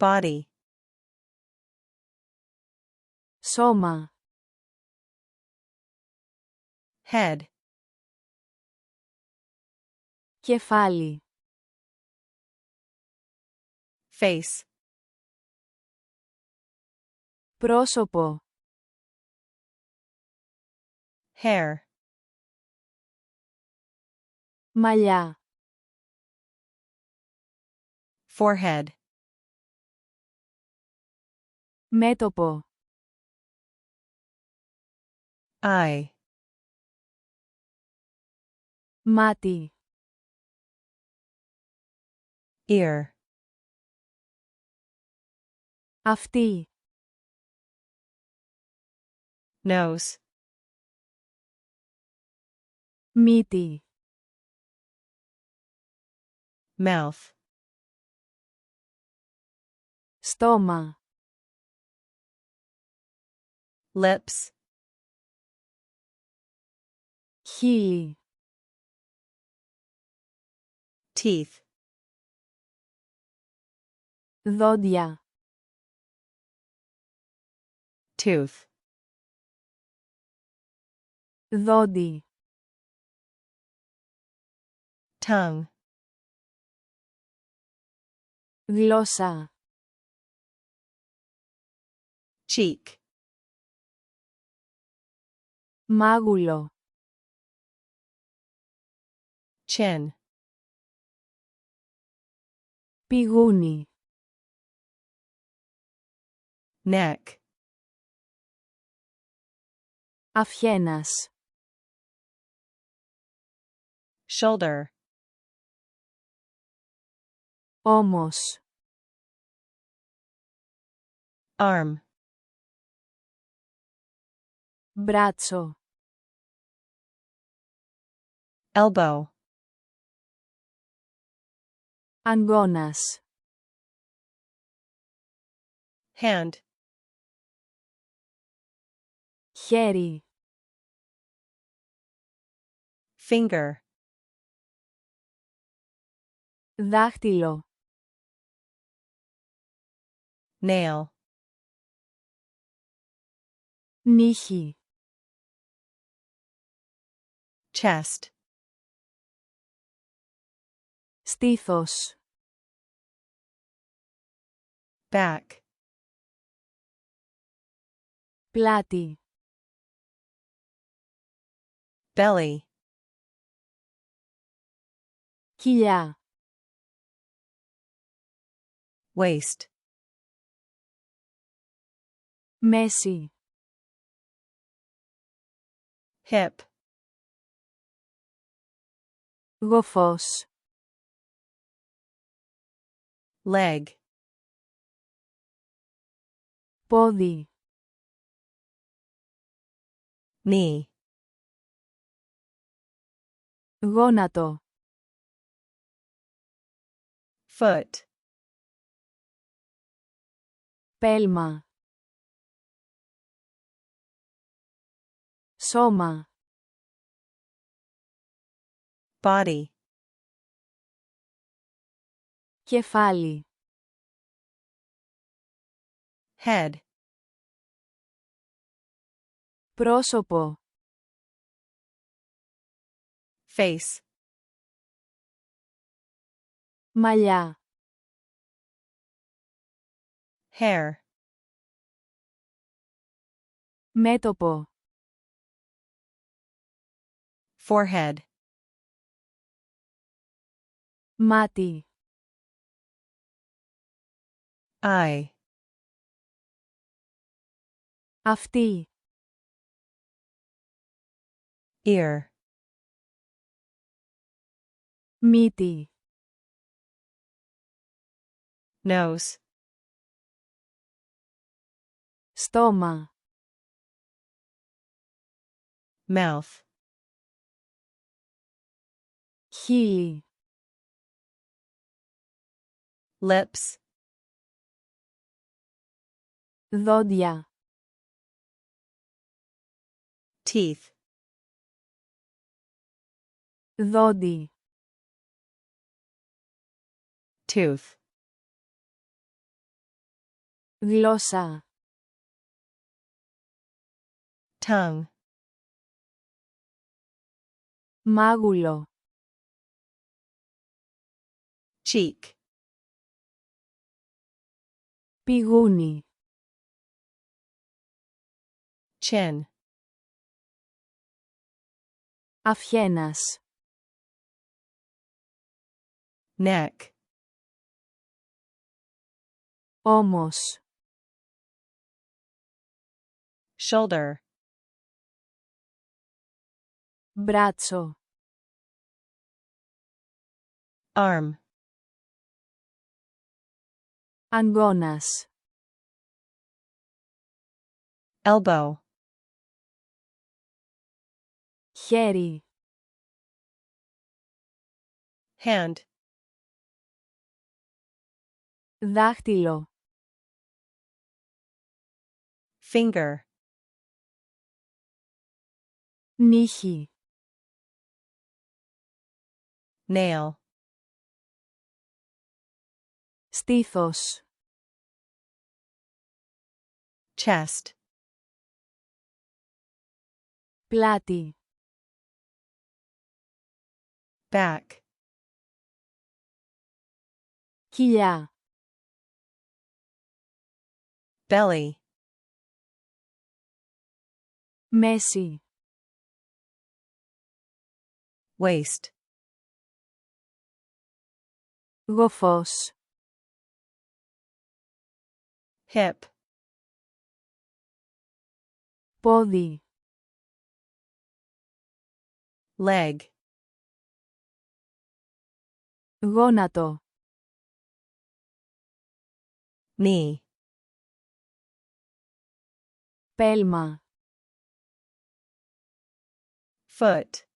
body, σώμα, head, κεφάλι, face, πρόσωπο, hair, μαλλιά, forehead, μέτωπο, eye, μάτι, ear, αυτή, nose, μύτη, mouth, στόμα, lips, χείλη, teeth, δόντια, tooth, δόντι, tongue, γλώσσα, cheek, μάγουλο, chin, πηγούνι, neck, αυχένας, shoulder, ώμος, arm, μπράτσο, elbow, αγκώνας, hand, χέρι, finger, δάχτυλο, nail, νύχι, chest, στήθος, back, πλάτη, belly, κοιλιά, waist, μέση, hip, γοφός, leg, πόδι, knee, γόνατο, foot, πέλμα, σώμα, body, κεφάλι, head, πρόσωπο, face, μαλλιά, hair, μέτωπο, forehead, μάτι, eye, αυτή, ear, μύτη, nose, στόμα, mouth, χείλη, lips, δόντια, teeth, δόντι, tooth, Γλώσσα. tongue, Μάγουλο. cheek, Πηγούνι. chin, Αυχένας. neck, Όμως. shoulder, Μπράτσο. arm, Αγκώνας. elbow, Χέρι. hand, Δάχτυλο. finger, Νύχι. nail, Στήθος. chest, Πλάτη. back, Κοιλιά. belly, Μέση. waist, Γοφός. hip, Πόδι. leg, Γόνατο. knee, Πέλμα. foot,